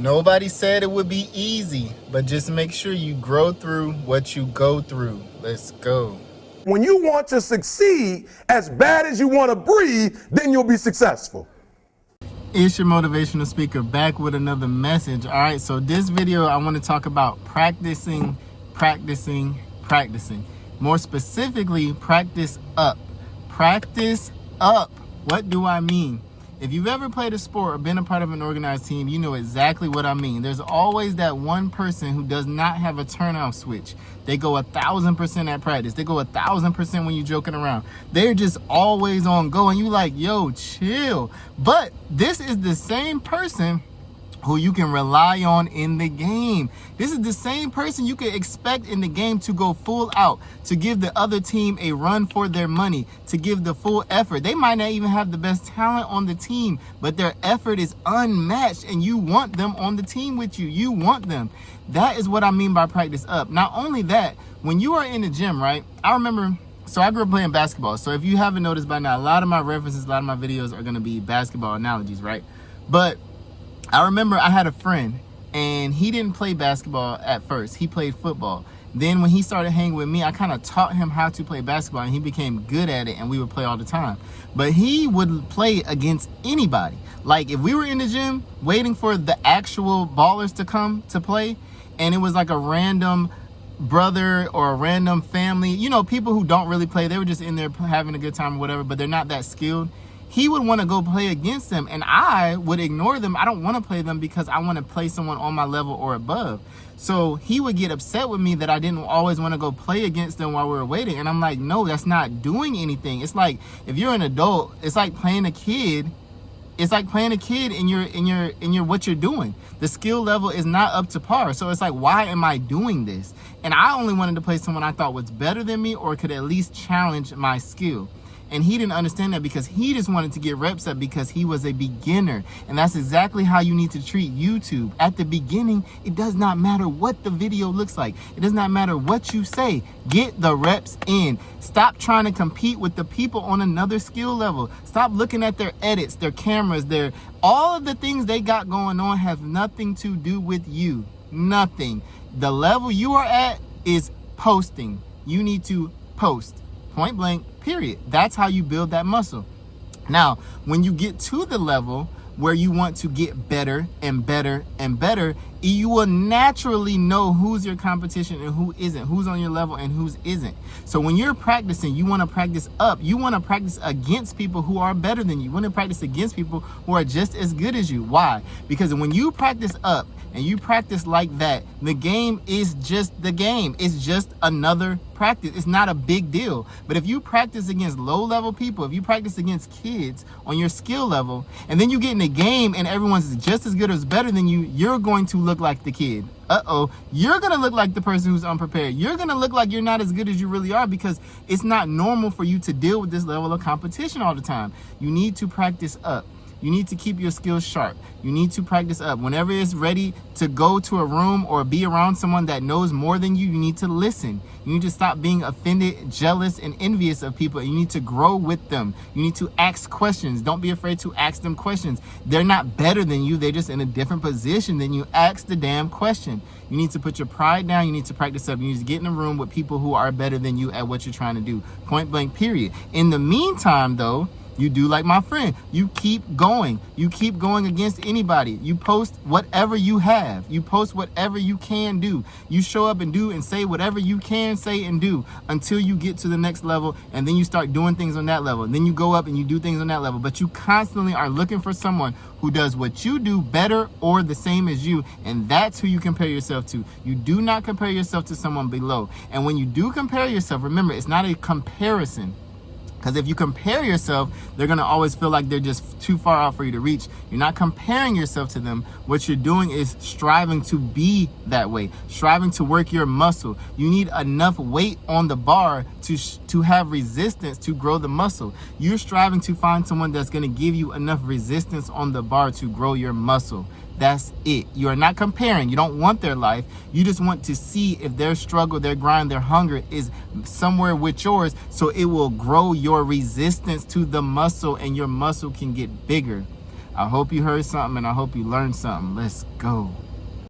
Nobody said it would be easy, but just make sure you grow through what you go through. Let's go. When you want to succeed as bad as you want to breathe, then you'll be successful. It's your motivational speaker back with another message. All right, so this video, I want to talk about practicing. More specifically, practice up. Practice up. What do I mean? If you've ever played a sport or been a part of an organized team, you know exactly what I mean. There's always that one person who does not have a turn-off switch. They go 1,000% at practice. They go 1,000% when you're joking around. They're just always on go, and you like, yo, chill. But this is the same person who you can rely on in the game. This is the same person you can expect in the game to go full out, to give the other team a run for their money, to give the full effort. They might not even have the best talent on the team, but their effort is unmatched, and you want them on the team with you. You want them. That is what I mean by practice up. Not only that, when you are in the gym, right? I remember, so I grew up playing basketball. So if you haven't noticed by now, a lot of my references, a lot of my videos are gonna be basketball analogies, right? But I remember I had a friend, and he didn't play basketball at first. He played football. Then when he started hanging with me, I kind of taught him how to play basketball, and he became good at it, and we would play all the time. But he would play against anybody. Like if we were in the gym waiting for the actual ballers to come to play, and it was like a random brother or a random family, you know, people who don't really play, they were just in there having a good time or whatever, but they're not that skilled. He would want to go play against them, and I would ignore them. I don't want to play them because I want to play someone on my level or above. So he would get upset with me that I didn't always want to go play against them while we were waiting. And I'm like, no, that's not doing anything. It's like if you're an adult, it's like playing a kid. It's like playing a kid in your what you're doing. The skill level is not up to par. So it's like, why am I doing this? And I only wanted to play someone I thought was better than me or could at least challenge my skill. And he didn't understand that because he just wanted to get reps up because he was a beginner. And that's exactly how you need to treat YouTube. At the beginning, it does not matter what the video looks like. It does not matter what you say. Get the reps in. Stop trying to compete with the people on another skill level. Stop looking at their edits, their cameras, all of the things they got going on have nothing to do with you. Nothing. The level you are at is posting. You need to post. Point blank, period. That's how you build that muscle. Now, when you get to the level where you want to get better and better and better, you will naturally know who's your competition and who isn't, who's on your level and who's isn't. So when you're practicing, you want to practice up. You want to practice against people who are better than you. You want to practice against people who are just as good as you. Why? Because when you practice up and you practice like that, the game is just the game. It's just another practice. It's not a big deal. But if you practice against low-level people, if you practice against kids on your skill level, and then you get in a game and everyone's just as good or better than you, you're going to look like the kid. You're going to look like the person who's unprepared. You're going to look like you're not as good as you really are because it's not normal for you to deal with this level of competition all the time. You need to practice up. You need to keep your skills sharp. You need to practice up. Whenever it's ready to go to a room or be around someone that knows more than you, you need to listen. You need to stop being offended, jealous, and envious of people. You need to grow with them. You need to ask questions. Don't be afraid to ask them questions. They're not better than you. They're just in a different position than you. Ask the damn question. You need to put your pride down. You need to practice up. You need to get in a room with people who are better than you at what you're trying to do. Point blank, period. In the meantime, though, you do like my friend. You keep going. You keep going against anybody. You post whatever you have. You post whatever you can do. You show up and do and say whatever you can say and do until you get to the next level, and then you start doing things on that level. And then you go up and you do things on that level. But you constantly are looking for someone who does what you do better or the same as you, and that's who you compare yourself to. You do not compare yourself to someone below. And when you do compare yourself, remember, it's not a comparison. Because if you compare yourself, they're going to always feel like they're just too far out for you to reach. You're not comparing yourself to them. What you're doing is striving to be that way, striving to work your muscle. You need enough weight on the bar to have resistance to grow the muscle. You're striving to find someone that's going to give you enough resistance on the bar to grow your muscle. That's it. You are not comparing. You don't want their life. You just want to see if their struggle, their grind, their hunger is somewhere with yours, so it will grow your resistance to the muscle and your muscle can get bigger. I hope you heard something and I hope you learned something. Let's go.